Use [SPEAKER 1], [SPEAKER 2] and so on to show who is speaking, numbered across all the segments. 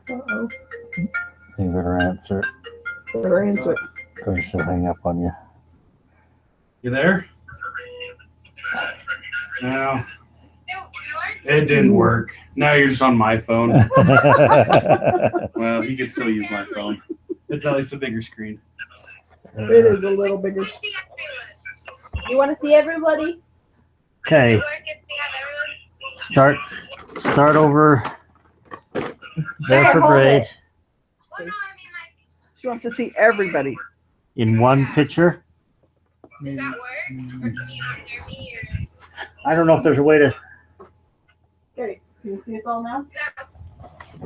[SPEAKER 1] Uh-oh.
[SPEAKER 2] You better answer it.
[SPEAKER 1] Better answer it.
[SPEAKER 2] Or she'll hang up on you.
[SPEAKER 3] You there? No. It didn't work. Now you're just on my phone. Well, you can still use my phone. It's at least a bigger screen.
[SPEAKER 1] It is a little bigger.
[SPEAKER 4] You want to see everybody?
[SPEAKER 2] Okay. Start over there for grade.
[SPEAKER 1] She wants to see everybody.
[SPEAKER 2] In one picture.
[SPEAKER 4] Does that work? Or can you hear me?
[SPEAKER 2] I don't know if there's a way to.
[SPEAKER 1] Okay, can you see us all now?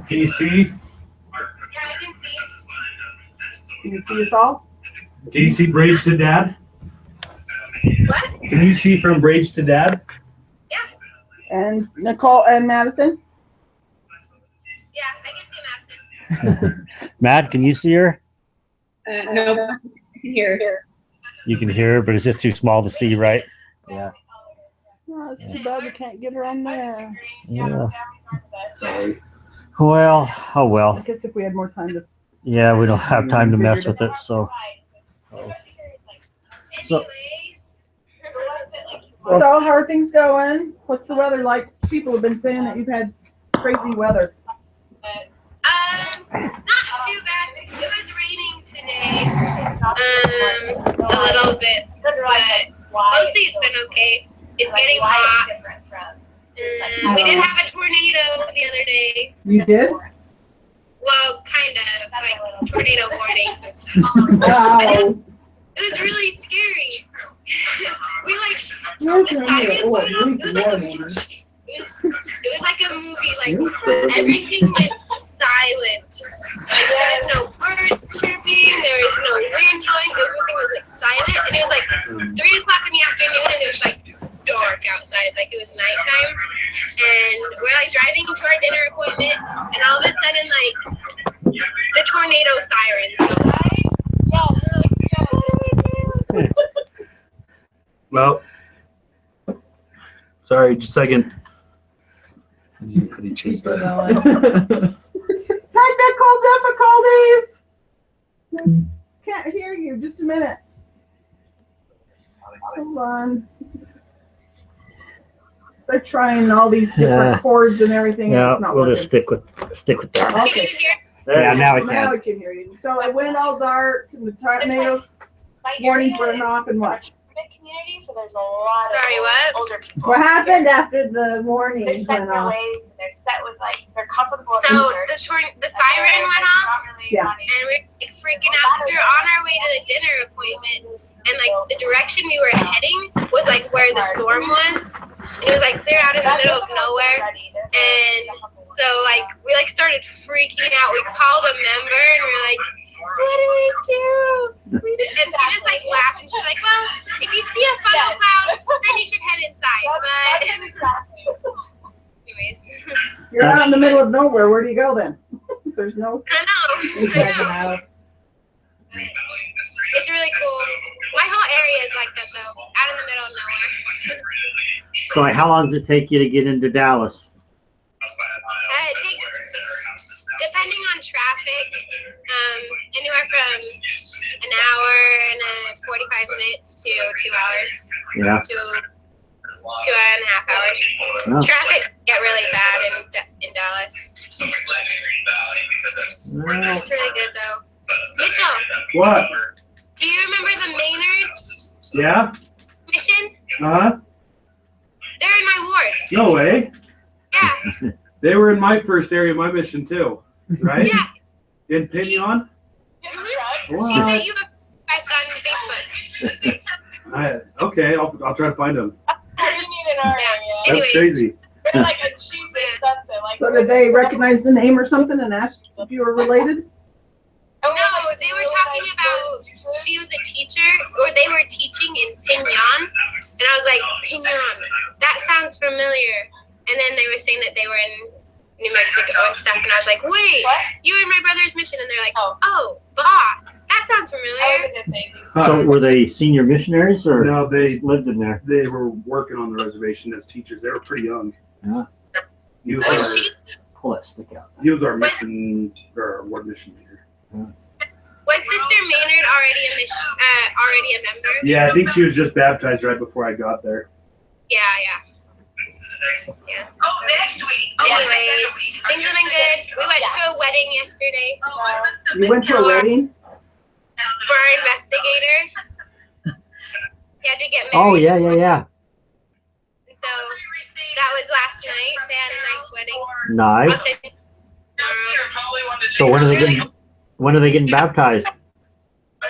[SPEAKER 3] Can you see?
[SPEAKER 4] Yeah, I can see.
[SPEAKER 1] Can you see us all?
[SPEAKER 3] Can you see Brage to Dad?
[SPEAKER 4] What?
[SPEAKER 3] Can you see from Brage to Dad?
[SPEAKER 4] Yes.
[SPEAKER 1] And Nicole and Madison?
[SPEAKER 4] Yeah, I can see Madison.
[SPEAKER 2] Matt, can you see her?
[SPEAKER 5] No, I can hear.
[SPEAKER 2] You can hear her, but it's just too small to see, right? Yeah.
[SPEAKER 1] Oh, it's too bad we can't get her on there.
[SPEAKER 2] Yeah. Well, oh
[SPEAKER 1] I
[SPEAKER 2] well.
[SPEAKER 1] guess if we had more time to.
[SPEAKER 2] Yeah, we don't have time to mess with it, so. So,
[SPEAKER 1] So, how are things going? What's the weather like? People have been saying that you've had crazy weather.
[SPEAKER 4] Not too bad. It was raining today. A little bit, but mostly it's been okay. It's getting hot. We did have a tornado the other day.
[SPEAKER 1] You did?
[SPEAKER 4] Well, kind of like tornado warnings and stuff.
[SPEAKER 1] Wow.
[SPEAKER 4] It was really scary. We like the siren went off. It was like a movie. Like everything was silent. Like there was no birds chirping. There was no wind blowing. Everything was like silent. And it was like 3 o'clock in the afternoon, and it was like dark outside. Like it was nighttime. And we're like driving to our dinner appointment, and all of a sudden, like the tornado sirens go by. Yeah, we're like, yeah, what do we do?
[SPEAKER 3] Well, sorry, just a second. How do you change that?
[SPEAKER 1] Technical difficulties. Can't hear you. Just a minute. Hold on. They're trying all these different chords and everything.
[SPEAKER 2] yeah,
[SPEAKER 1] And it's not
[SPEAKER 2] we'll
[SPEAKER 1] working.
[SPEAKER 2] just stick with that.
[SPEAKER 1] Okay.
[SPEAKER 2] Yeah, now I
[SPEAKER 1] Now
[SPEAKER 2] can.
[SPEAKER 1] we can hear you. So it went all dark, and the tornadoes warnings went off, and what?
[SPEAKER 6] Community, so there's a lot of older people.
[SPEAKER 1] What happened after the warning
[SPEAKER 6] They're set in
[SPEAKER 1] went
[SPEAKER 6] their
[SPEAKER 1] off?
[SPEAKER 6] ways, and they're set with like they're comfortable.
[SPEAKER 4] So the siren went off,
[SPEAKER 1] Yeah.
[SPEAKER 4] and we're like freaking out because we were on our way to the dinner appointment, and like the direction we were heading was like where the storm was. And it was like clear out in the middle of nowhere, and so like we like started freaking out. We called a member, and we're like, what do we do? And she just like laughed, and she's like, well, if you see a funnel cloud, then you should head inside. But anyways,
[SPEAKER 1] You're out in the middle of nowhere. Where do you go then? There's no.
[SPEAKER 4] I know. It's really cool. My whole area is like that though, out in the middle of nowhere.
[SPEAKER 2] So how long does it take you to get into Dallas?
[SPEAKER 4] It takes, depending on traffic, anywhere from an hour and 45 minutes to 2 hours.
[SPEAKER 2] Yeah.
[SPEAKER 4] To 2.5 hours.
[SPEAKER 2] Oh.
[SPEAKER 4] Traffic get really bad in Dallas. It's really good though. Mitchell,
[SPEAKER 3] What?
[SPEAKER 4] do you remember the Maynard
[SPEAKER 3] Yeah?
[SPEAKER 4] mission?
[SPEAKER 3] Huh?
[SPEAKER 4] They're in my ward.
[SPEAKER 3] No way.
[SPEAKER 4] Yeah.
[SPEAKER 3] They were in my first area of my mission too, right?
[SPEAKER 4] Yeah.
[SPEAKER 3] In Pinion?
[SPEAKER 4] She
[SPEAKER 3] What?
[SPEAKER 4] sent you a request on Facebook.
[SPEAKER 3] Okay, I'll try to find them.
[SPEAKER 6] I didn't need an area.
[SPEAKER 3] That's
[SPEAKER 4] Anyways.
[SPEAKER 3] crazy.
[SPEAKER 6] They're like a cheese or something. Like
[SPEAKER 1] So did they recognize the name or something and ask if you were related?
[SPEAKER 4] No, they were talking about she was a teacher, or they were teaching in Pinion, and I was like, Pinion, that sounds familiar. And then they were saying that they were in New Mexico and stuff, and I was like, wait, you were in my brother's mission, and they're like, oh, Baugh, that sounds
[SPEAKER 6] I
[SPEAKER 4] familiar.
[SPEAKER 6] wasn't gonna say anything.
[SPEAKER 2] So were they senior missionaries or
[SPEAKER 3] No, they
[SPEAKER 2] lived in there?
[SPEAKER 3] were working on the reservation as teachers. They were pretty young.
[SPEAKER 2] Yeah.
[SPEAKER 3] You
[SPEAKER 4] Was she?
[SPEAKER 7] pull that stick out.
[SPEAKER 3] He was our mission or our ward mission leader.
[SPEAKER 4] Was Sister Maynard already a member?
[SPEAKER 3] Yeah, I think she was just baptized right before I got there.
[SPEAKER 4] Yeah.
[SPEAKER 6] Oh, next week.
[SPEAKER 4] Anyways, things have been good. We went to a wedding yesterday
[SPEAKER 1] You went to a wedding?
[SPEAKER 4] for our investigator. He had to get married.
[SPEAKER 7] Oh, yeah.
[SPEAKER 4] And so that was last night. They had a nice wedding.
[SPEAKER 7] Nice.
[SPEAKER 4] I'll send you tomorrow.
[SPEAKER 7] So when are they getting baptized?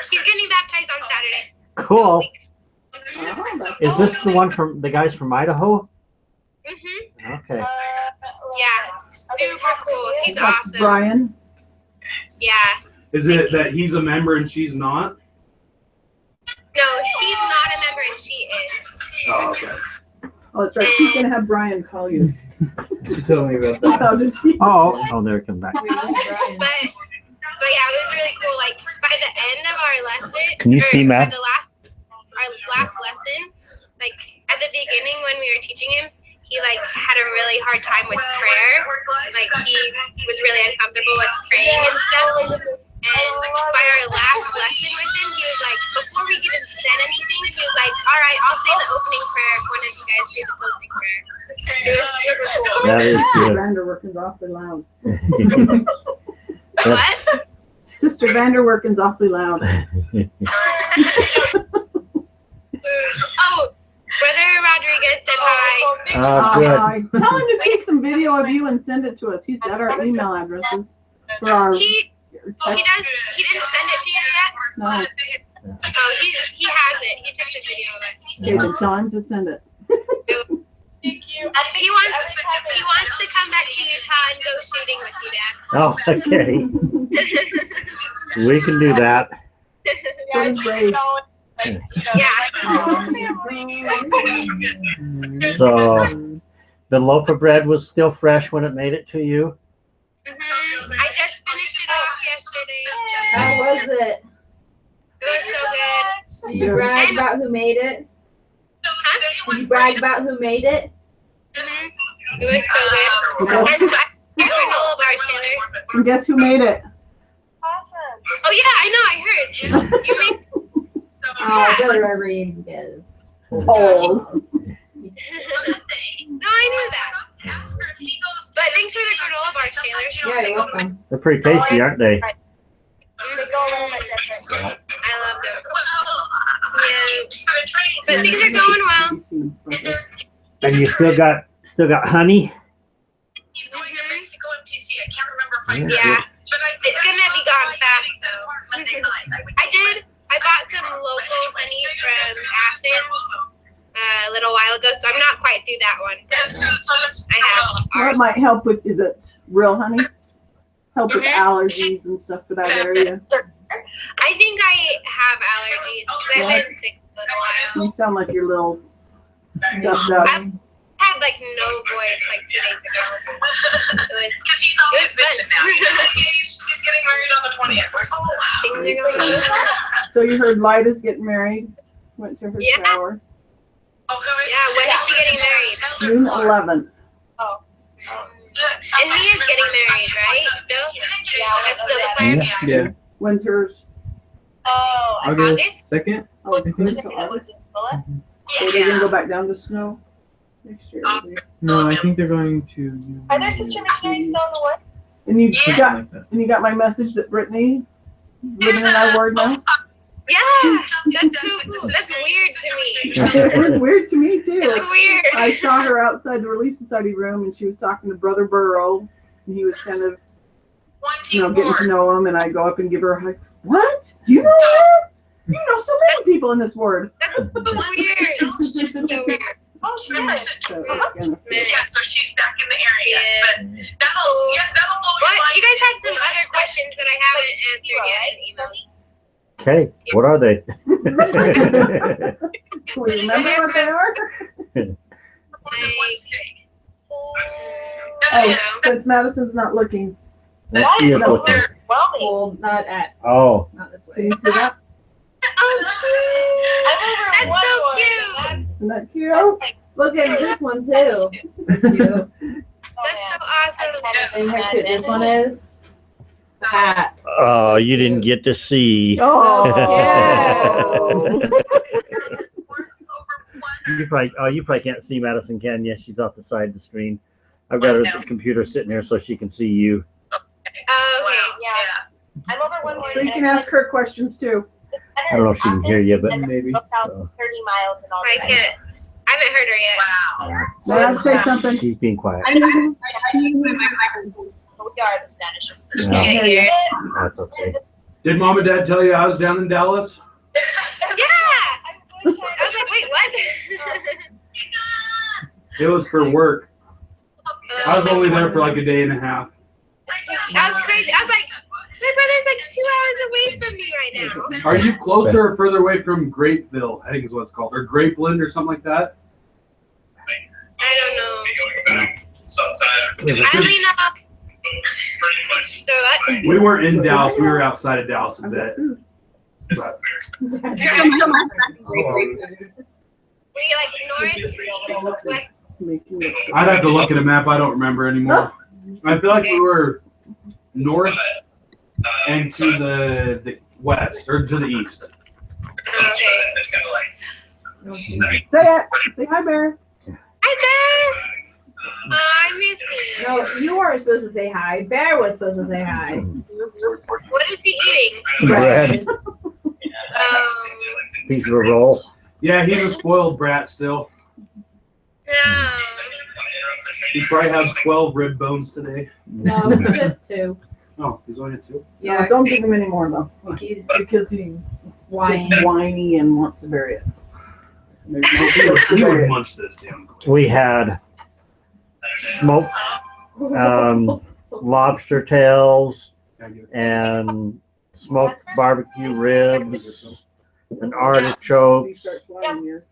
[SPEAKER 4] She's getting baptized on Saturday.
[SPEAKER 7] Cool.
[SPEAKER 1] Oh, that's
[SPEAKER 7] Is this the one from the guys from Idaho?
[SPEAKER 4] Mhm.
[SPEAKER 7] Okay.
[SPEAKER 4] Yeah. Super cool. He's
[SPEAKER 1] That's
[SPEAKER 4] awesome.
[SPEAKER 1] Brian.
[SPEAKER 4] Yeah.
[SPEAKER 3] Is it that he's a member and she's not?
[SPEAKER 4] No, he's not a member and she is.
[SPEAKER 3] Oh, okay.
[SPEAKER 1] Oh, that's right. She's gonna have Brian call you.
[SPEAKER 8] She told me about that.
[SPEAKER 1] How did she?
[SPEAKER 7] Oh, there it comes back.
[SPEAKER 4] But yeah, it was really cool. Like by the end of our lesson,
[SPEAKER 2] Can you see, Matt?
[SPEAKER 4] Our last lesson, like at the beginning when we were teaching him, he like had a really hard time with prayer. Like he was really uncomfortable with praying and stuff. And by our last lesson with him, he was like, before we even said anything, he was like, all right, I'll say the opening prayer if one of you guys do the closing prayer. It was super cool.
[SPEAKER 2] That is good.
[SPEAKER 1] Vanderwerken's awfully loud.
[SPEAKER 4] What?
[SPEAKER 1] Sister Vanderwerken's awfully loud.
[SPEAKER 4] Oh, Brother Rodriguez said hi.
[SPEAKER 2] Oh, good.
[SPEAKER 1] Hi. Tell him to take some video of you and send it to us. He's got our email addresses for our
[SPEAKER 4] He
[SPEAKER 1] text.
[SPEAKER 4] he didn't send it to you yet?
[SPEAKER 1] No.
[SPEAKER 4] Oh, he has it. He took the video of it.
[SPEAKER 1] Okay, then tell him to send it.
[SPEAKER 6] Thank you.
[SPEAKER 4] He wants to come back to Utah and go shooting with you, Dad.
[SPEAKER 7] Oh, okay. We can do that.
[SPEAKER 1] So does Brave.
[SPEAKER 7] So the loaf of bread was still fresh when it made it to you?
[SPEAKER 4] I just finished it off yesterday.
[SPEAKER 9] How was it?
[SPEAKER 4] It was so good.
[SPEAKER 9] Did you brag about who made it? Did you brag about who made it?
[SPEAKER 4] It was so good. And granola bars, Taylor.
[SPEAKER 1] And guess who made it?
[SPEAKER 6] Awesome.
[SPEAKER 4] Oh yeah, I know. I heard. You made.
[SPEAKER 9] Oh, Brother Irene is.
[SPEAKER 1] Oh.
[SPEAKER 4] No, I knew that. But thanks for the granola bars, Taylor.
[SPEAKER 9] Yeah, you're welcome.
[SPEAKER 7] They're pretty tasty, aren't they?
[SPEAKER 6] They go a little bit different.
[SPEAKER 4] I love them. Yeah. But things are going well.
[SPEAKER 7] And you still got honey?
[SPEAKER 4] He's going to Mexico MTC. I can't remember if I yeah. It's gonna be gone fast though. I bought some local honey from Athens a little while ago, so I'm not quite through that one. I have
[SPEAKER 1] What
[SPEAKER 4] ours.
[SPEAKER 1] might help with, is it real honey? Help with allergies and stuff for that area.
[SPEAKER 4] I think I have allergies because I've been sick a little while.
[SPEAKER 1] You sound like you're little stuffed up.
[SPEAKER 4] I had like no voice like 2 days ago. It was fun.
[SPEAKER 6] She's getting married on the 20th.
[SPEAKER 4] Things are going well.
[SPEAKER 1] So you heard Lida's getting married? Went to her
[SPEAKER 4] Yeah.
[SPEAKER 1] shower.
[SPEAKER 4] Yeah, when is she getting married?
[SPEAKER 1] June 11th.
[SPEAKER 4] And Mia's getting married, right? Still? Yeah, that's still the plan.
[SPEAKER 8] Yeah.
[SPEAKER 1] When's hers?
[SPEAKER 6] Oh,
[SPEAKER 8] August 2nd.
[SPEAKER 1] Oh, it's until August. So they're gonna go back down to snow next year. maybe.
[SPEAKER 8] No, I think they're going to.
[SPEAKER 6] are there sister missionaries still in the wood?
[SPEAKER 1] And you
[SPEAKER 8] Something
[SPEAKER 1] got
[SPEAKER 8] like that.
[SPEAKER 1] my message that Brittany is living in our ward now.
[SPEAKER 4] Yeah, that's so cool. That's weird to me.
[SPEAKER 1] It was weird to me too.
[SPEAKER 4] It's weird.
[SPEAKER 1] I saw her outside the Relief Society room, and she was talking to Brother Burrow, and he was kind of, getting to know him. And I go up and give her a hug. What? You know her? You know so many people in this ward.
[SPEAKER 4] That's so weird. So weird.
[SPEAKER 6] Oh, she is.
[SPEAKER 1] So it's kind of,
[SPEAKER 6] Yeah, so she's back in the area.
[SPEAKER 4] Yeah.
[SPEAKER 6] But that'll blow
[SPEAKER 4] What?
[SPEAKER 6] your mind.
[SPEAKER 4] You guys had some other questions that I haven't answered yet in emails.
[SPEAKER 7] Okay, what are they?
[SPEAKER 1] can we remember what they are?
[SPEAKER 4] Like,
[SPEAKER 1] Oh, since Madison's not looking,
[SPEAKER 7] Let's see if what they-
[SPEAKER 9] Well, not
[SPEAKER 7] Oh,
[SPEAKER 9] this
[SPEAKER 1] can
[SPEAKER 9] way.
[SPEAKER 1] you see that?
[SPEAKER 4] that's so cute.
[SPEAKER 1] Isn't that cute?
[SPEAKER 9] Look at this one too. Cute.
[SPEAKER 4] That's so awesome.
[SPEAKER 9] And how cute this one is. Cat.
[SPEAKER 7] Oh, you didn't get to see.
[SPEAKER 1] Oh,
[SPEAKER 7] You probably can't see Madison, can you? She's off the side of the screen. I've got her computer sitting here so she can see you.
[SPEAKER 4] Okay.
[SPEAKER 6] Yeah. I'm over one more.
[SPEAKER 1] so you can ask her questions too.
[SPEAKER 7] I don't know if she can hear you, but
[SPEAKER 8] Maybe.
[SPEAKER 6] About 30 miles and all
[SPEAKER 4] I
[SPEAKER 6] that.
[SPEAKER 4] can't. I haven't heard her yet.
[SPEAKER 6] Wow.
[SPEAKER 1] Now say something.
[SPEAKER 7] she's being quiet.
[SPEAKER 6] We are the Spanish.
[SPEAKER 7] Yeah.
[SPEAKER 4] Can't hear it.
[SPEAKER 7] That's okay.
[SPEAKER 3] Did Mom and Dad tell you I was down in Dallas?
[SPEAKER 4] Yeah. I was like, wait, what?
[SPEAKER 3] It was for work. I was only there for like a day and a half.
[SPEAKER 4] That was crazy. I was like, my brother's like 2 hours away from me right now.
[SPEAKER 3] Are you closer or further away from Grapeville? I think is what it's called, or Grapeland or something like that.
[SPEAKER 4] I don't know. I only know. So what?
[SPEAKER 3] We weren't in Dallas. We were outside of Dallas a bit. But
[SPEAKER 4] Were you like north, west?
[SPEAKER 3] I'd have to look at a map. I don't remember anymore. I feel like we were north and to the west or to the east.
[SPEAKER 4] Okay.
[SPEAKER 1] Say it. Say hi, Bear.
[SPEAKER 4] Hi, Bear. I miss you.
[SPEAKER 9] No, you weren't supposed to say hi. Bear was supposed to say hi.
[SPEAKER 4] What is he eating?
[SPEAKER 7] Bread, piece of a roll.
[SPEAKER 3] Yeah, he's a spoiled brat still.
[SPEAKER 4] No.
[SPEAKER 3] He probably has 12 rib bones today.
[SPEAKER 9] No, just 2.
[SPEAKER 3] Oh, he's only had 2.
[SPEAKER 9] Yeah,
[SPEAKER 1] Don't give him any more though,
[SPEAKER 9] he's
[SPEAKER 1] because he
[SPEAKER 9] whining.
[SPEAKER 1] gets whiny and wants to bury it. There's no
[SPEAKER 3] He
[SPEAKER 1] place
[SPEAKER 3] would,
[SPEAKER 1] to
[SPEAKER 3] he
[SPEAKER 1] bury
[SPEAKER 3] would
[SPEAKER 1] it.
[SPEAKER 3] munch this damn quick.
[SPEAKER 7] We had smoked lobster tails and smoked barbecue ribs, an artichoke.
[SPEAKER 1] He starts whining here.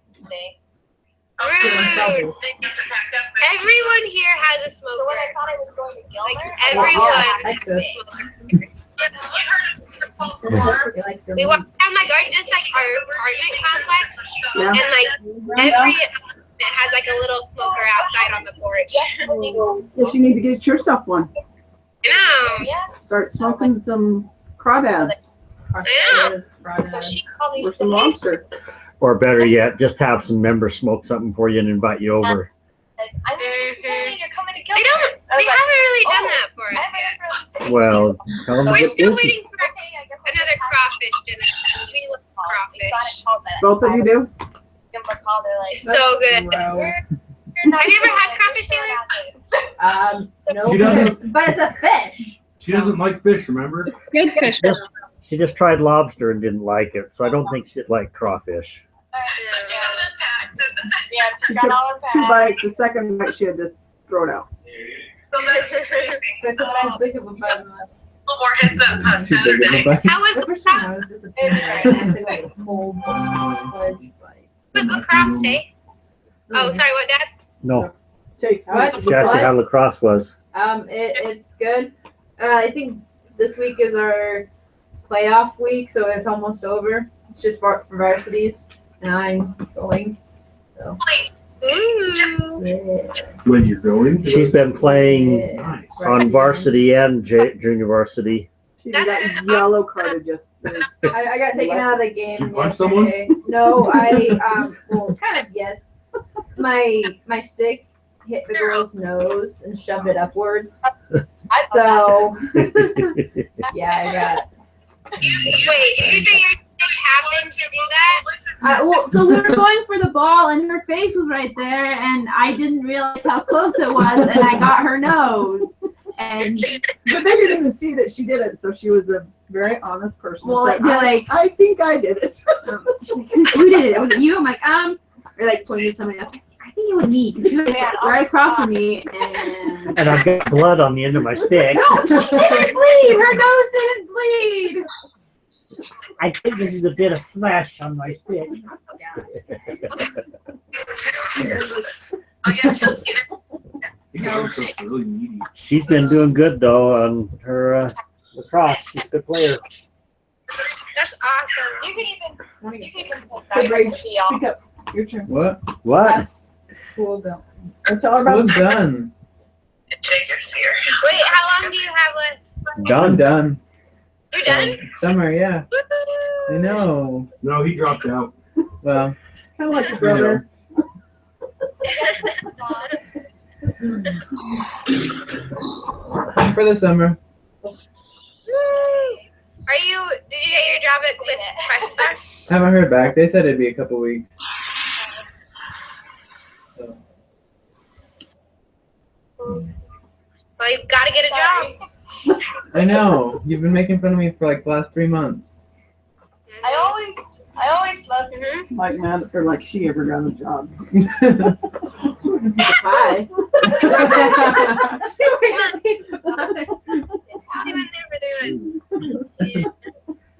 [SPEAKER 4] Rude. Everyone here has a smoker.
[SPEAKER 6] So when I thought I was going to
[SPEAKER 4] Like
[SPEAKER 6] Gilmer,
[SPEAKER 4] everyone.
[SPEAKER 9] You like the
[SPEAKER 4] We walked down like just like our apartment complex,
[SPEAKER 1] Yeah.
[SPEAKER 4] and like every apartment has like a little smoker outside on the porch.
[SPEAKER 1] Yes, you need to get yourself one.
[SPEAKER 4] I know.
[SPEAKER 1] Start smoking some crawdads
[SPEAKER 4] Yeah.
[SPEAKER 6] she called me
[SPEAKER 1] or some lobster.
[SPEAKER 7] Or better yet, just have some members smoke something for you and invite you over.
[SPEAKER 6] I'm you're coming to
[SPEAKER 4] They
[SPEAKER 6] Gilmer.
[SPEAKER 4] don't. They haven't really done that for us yet.
[SPEAKER 7] Well, tell them to
[SPEAKER 4] We're
[SPEAKER 7] get
[SPEAKER 4] still
[SPEAKER 7] busy.
[SPEAKER 4] waiting for another crawfish dinner. We love crawfish.
[SPEAKER 1] Both of you do?
[SPEAKER 6] Give them a call. They're like,
[SPEAKER 4] So good.
[SPEAKER 1] Wow.
[SPEAKER 4] Have you ever had crawfish, Taylor?
[SPEAKER 9] No,
[SPEAKER 3] She doesn't-
[SPEAKER 9] but it's a fish.
[SPEAKER 3] She doesn't like fish, remember?
[SPEAKER 5] Good fish.
[SPEAKER 7] She just tried lobster and didn't like it, so I don't think she'd like crawfish.
[SPEAKER 6] Yeah,
[SPEAKER 1] She
[SPEAKER 6] got
[SPEAKER 1] took
[SPEAKER 6] all of
[SPEAKER 1] 2
[SPEAKER 6] that.
[SPEAKER 1] bites. The second bite, she had to throw it out.
[SPEAKER 9] That's what I was thinking about.
[SPEAKER 6] more heads up on
[SPEAKER 8] Too big of a bite.
[SPEAKER 4] How was
[SPEAKER 9] The
[SPEAKER 4] the
[SPEAKER 9] first time I
[SPEAKER 4] crop?
[SPEAKER 9] was just a teenager and I had to like hold the bite.
[SPEAKER 4] Was the crops day? Oh, sorry. What, Dad?
[SPEAKER 7] No,
[SPEAKER 1] Take
[SPEAKER 9] What?
[SPEAKER 7] she asked you how lacrosse was.
[SPEAKER 9] It's good. I think this week is our playoff week, so it's almost over. It's just for varsities, and I'm going. So.
[SPEAKER 4] Ooh.
[SPEAKER 9] Yeah.
[SPEAKER 3] When you're going.
[SPEAKER 7] She's been playing
[SPEAKER 3] Nice.
[SPEAKER 7] on varsity and junior varsity.
[SPEAKER 1] She got yellow carded just.
[SPEAKER 9] I got taken out of the game
[SPEAKER 3] Did you punch someone?
[SPEAKER 9] yesterday. No, well, kind of yes. My stick hit the girl's nose and shoved it upwards. So yeah, I got.
[SPEAKER 4] Wait, you say your stick happened to do that?
[SPEAKER 10] So we were going for the ball, and her face was right there, and I didn't realize how close it was, and I got her nose. And
[SPEAKER 1] But they didn't even see that she did it, so she was a very honest person.
[SPEAKER 10] well,
[SPEAKER 1] Said,
[SPEAKER 10] they're like,
[SPEAKER 1] I think I did it.
[SPEAKER 10] she's like, "Who did it? Was it you?" I'm like, Or like pointing to somebody else. I think it was me because she was like, right across from me, and
[SPEAKER 7] And I've got blood on the end of my stick.
[SPEAKER 10] no, she didn't bleed. Her nose didn't bleed.
[SPEAKER 7] I think this is a bit of flesh on my stick.
[SPEAKER 6] Oh yeah, Chelsea.
[SPEAKER 3] Really needy.
[SPEAKER 7] She's been doing good though on her lacrosse. She's a good player.
[SPEAKER 4] That's awesome.
[SPEAKER 6] You can even put
[SPEAKER 1] Good, Ray,
[SPEAKER 6] that see all.
[SPEAKER 1] speak up. Your turn.
[SPEAKER 8] What?
[SPEAKER 7] What?
[SPEAKER 9] That's cool though.
[SPEAKER 1] Tell her about
[SPEAKER 8] School's done.
[SPEAKER 6] Jacob's here.
[SPEAKER 4] Wait, how long do you have left?
[SPEAKER 8] I'm
[SPEAKER 7] Done.
[SPEAKER 8] done.
[SPEAKER 4] You're done?
[SPEAKER 8] Summer, yeah. I know.
[SPEAKER 3] No, he dropped out.
[SPEAKER 8] Well,
[SPEAKER 1] Kind of like your brother.
[SPEAKER 8] for the summer.
[SPEAKER 4] Did you get your job at Quest?
[SPEAKER 8] Haven't heard back. They said it'd be a couple weeks. So.
[SPEAKER 4] Well, you've got to get a job.
[SPEAKER 8] I know. You've been making fun of me for like the last 3 months.
[SPEAKER 6] I always loved
[SPEAKER 1] Like mad at her like she ever got a job.
[SPEAKER 9] Hi.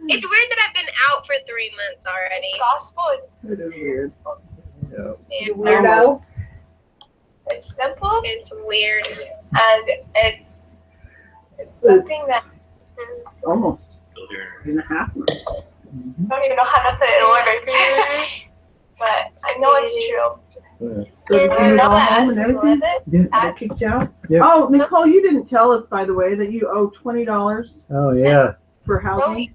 [SPEAKER 4] It's weird that I've been out for 3 months already.
[SPEAKER 6] This gospel is
[SPEAKER 1] It is weird.
[SPEAKER 8] Yeah.
[SPEAKER 9] Weirdo.
[SPEAKER 6] it's simple
[SPEAKER 4] It's weird.
[SPEAKER 6] and it's something that
[SPEAKER 1] Almost 3.5 months.
[SPEAKER 6] I don't even know how to put it in words. But I know it's true.
[SPEAKER 1] So did
[SPEAKER 6] I
[SPEAKER 1] you
[SPEAKER 6] know
[SPEAKER 1] go
[SPEAKER 6] that
[SPEAKER 1] home
[SPEAKER 6] as
[SPEAKER 1] and
[SPEAKER 6] we live
[SPEAKER 1] everything?
[SPEAKER 6] it,
[SPEAKER 8] Yeah.
[SPEAKER 1] They
[SPEAKER 6] that's
[SPEAKER 1] kicked you out?
[SPEAKER 8] Yep.
[SPEAKER 1] Oh, Nicole, you didn't tell us, by the way, that you owe $20
[SPEAKER 7] Oh yeah.
[SPEAKER 1] for housing.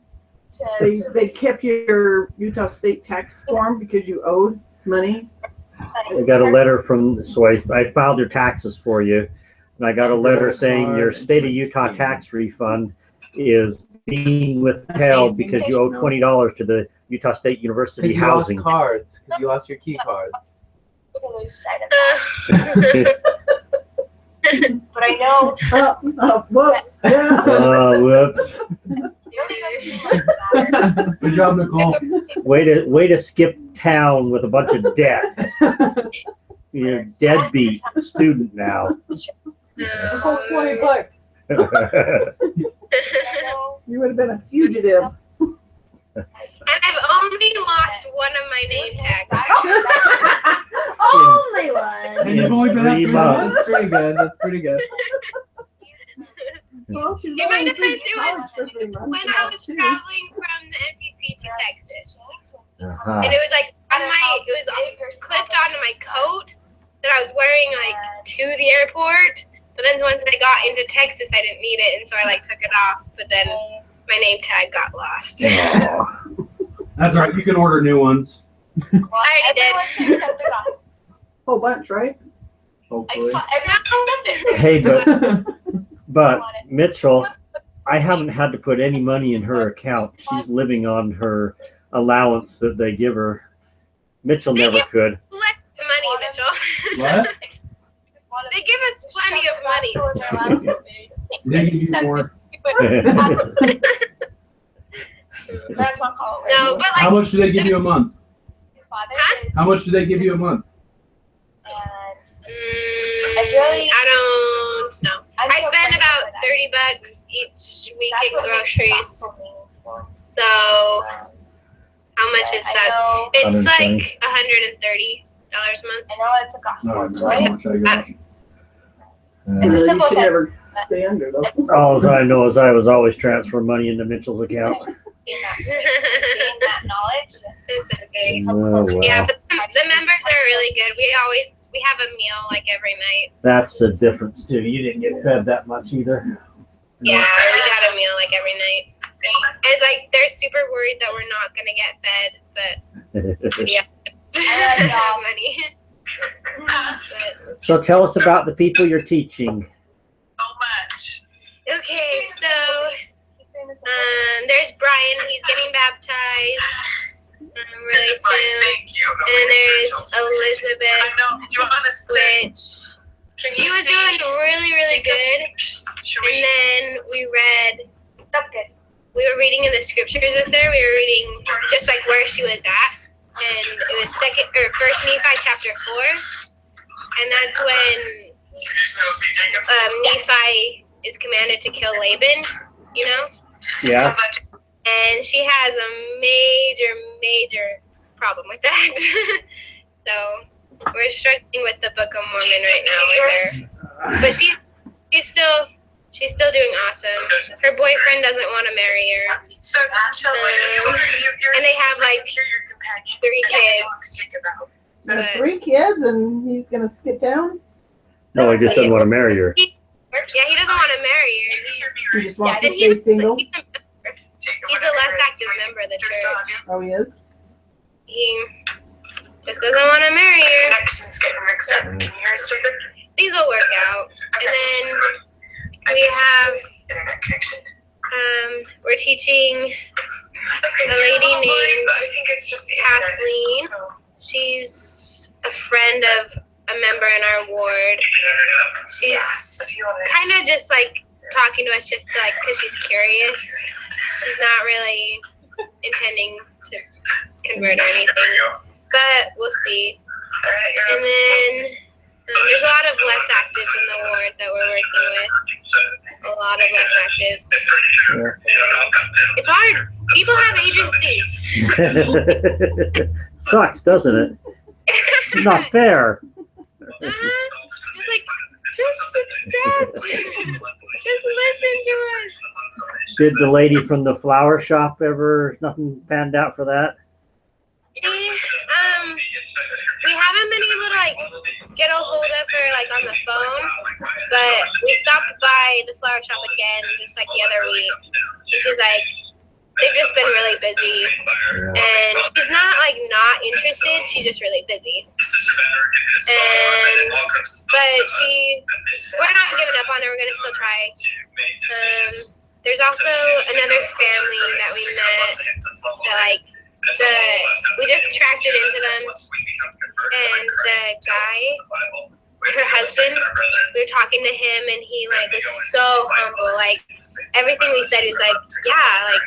[SPEAKER 6] to
[SPEAKER 1] They kept your Utah State tax form because you owed money.
[SPEAKER 7] I got a letter from, so I filed your taxes for you. And I got a letter saying your state of Utah tax refund is being withheld because you owe $20 to the Utah State University
[SPEAKER 8] Because you
[SPEAKER 7] housing.
[SPEAKER 8] lost cards. Because you lost your key cards.
[SPEAKER 6] lose sight of that. But I know
[SPEAKER 1] Whoops. Yeah.
[SPEAKER 7] Oh, whoops.
[SPEAKER 3] Good job, Nicole.
[SPEAKER 7] Way to skip town with a bunch of debt. You're a deadbeat student now.
[SPEAKER 1] Whole $20. You would have been a fugitive.
[SPEAKER 4] And I've only lost one of my name tags.
[SPEAKER 9] Only one.
[SPEAKER 3] And you've only been out
[SPEAKER 7] 3
[SPEAKER 3] 3
[SPEAKER 7] months.
[SPEAKER 8] That's pretty good. That's pretty good.
[SPEAKER 1] Well, she's
[SPEAKER 4] In my
[SPEAKER 1] only been
[SPEAKER 4] defense,
[SPEAKER 1] in college for 3 months.
[SPEAKER 4] when I was traveling from the MTC to Texas.
[SPEAKER 7] Uh-huh.
[SPEAKER 4] And it was like it was clipped onto my coat that I was wearing like to the airport. But then once I got into Texas, I didn't need it, and so I like took it off. But then my name tag got lost.
[SPEAKER 3] That's right. You can order new ones.
[SPEAKER 4] I already did.
[SPEAKER 1] Whole bunch, right?
[SPEAKER 8] Hopefully.
[SPEAKER 7] Hey, but Mitchell, I haven't had to put any money in her account. She's living on her allowance that they give her. Mitchell never could.
[SPEAKER 4] Money, Mitchell.
[SPEAKER 3] What?
[SPEAKER 4] They give us plenty of money.
[SPEAKER 3] They give you more.
[SPEAKER 4] No, but
[SPEAKER 3] How
[SPEAKER 4] like,
[SPEAKER 3] much do they give you a month? How much do they give you a month?
[SPEAKER 6] It's really,
[SPEAKER 4] I don't know. I spend about $30 each week in groceries. So how much is that? It's like $130 a month.
[SPEAKER 6] I know it's a gospel
[SPEAKER 3] No,
[SPEAKER 6] choice.
[SPEAKER 3] how much I got.
[SPEAKER 6] It's a
[SPEAKER 1] You
[SPEAKER 6] simple
[SPEAKER 1] should
[SPEAKER 6] test.
[SPEAKER 1] never stay under those.
[SPEAKER 7] All I know is I was always transferring money into Mitchell's account.
[SPEAKER 6] Gain that knowledge.
[SPEAKER 4] It's okay.
[SPEAKER 7] Oh, well.
[SPEAKER 4] Yeah, but the members are really good. We have a meal like every night.
[SPEAKER 7] That's the difference too. You didn't get fed that much either.
[SPEAKER 4] Yeah, we got a meal like every night. And it's like they're super worried that we're not gonna get fed, but yeah, money. But,
[SPEAKER 7] So tell us about the people you're teaching.
[SPEAKER 6] So much.
[SPEAKER 4] okay, so there's Brian. He's getting baptized really soon.
[SPEAKER 6] Thank you.
[SPEAKER 4] And then there's Elizabeth,
[SPEAKER 6] I know. Do you want to stay?
[SPEAKER 4] which she was doing really, really good. And then we read.
[SPEAKER 6] That's good.
[SPEAKER 4] We were reading in the scriptures with her. We were reading just like where she was at, and it was First Nephi chapter 4, and that's when Nephi is commanded to kill Laban. You know,
[SPEAKER 7] Yeah.
[SPEAKER 4] and she has a major problem with that. So we're struggling with the Book of Mormon right now with her, but she's still doing awesome. Her boyfriend doesn't want to marry her. And they have like 3 kids.
[SPEAKER 1] There's
[SPEAKER 4] But
[SPEAKER 1] 3 kids and he's gonna skip town?
[SPEAKER 7] No, he just doesn't want to marry her.
[SPEAKER 4] he Yeah, he doesn't want to marry her.
[SPEAKER 1] He just wants to
[SPEAKER 4] And
[SPEAKER 1] stay single.
[SPEAKER 4] He's a less active member of the church.
[SPEAKER 1] Oh, he is?
[SPEAKER 4] He just doesn't want to marry her. These will work out. And then we have, we're teaching a lady named Kathleen. She's a friend of a member in our ward. She's kind of just like talking to us just to, like, because she's curious. She's not really intending to convert or anything, but we'll see. And then there's a lot of less actives in the ward that we're working with. A lot of less actives. It's hard. People have agency.
[SPEAKER 7] Sucks, doesn't it? It's not fair.
[SPEAKER 4] Just like, just accept. Just listen to us.
[SPEAKER 7] Did the lady from the flower shop ever, nothing panned out for that?
[SPEAKER 4] We haven't been able to like get a hold of her like on the phone, but we stopped by the flower shop again just like the other week. And she was like, they've just been really busy, and she's not like not interested. She's just really busy. And but we're not giving up on her. We're gonna still try. There's also another family that we met that like we just tracked it into them, and the guy, her husband, we were talking to him, and he like was so humble. Like everything we said, he was like, yeah, like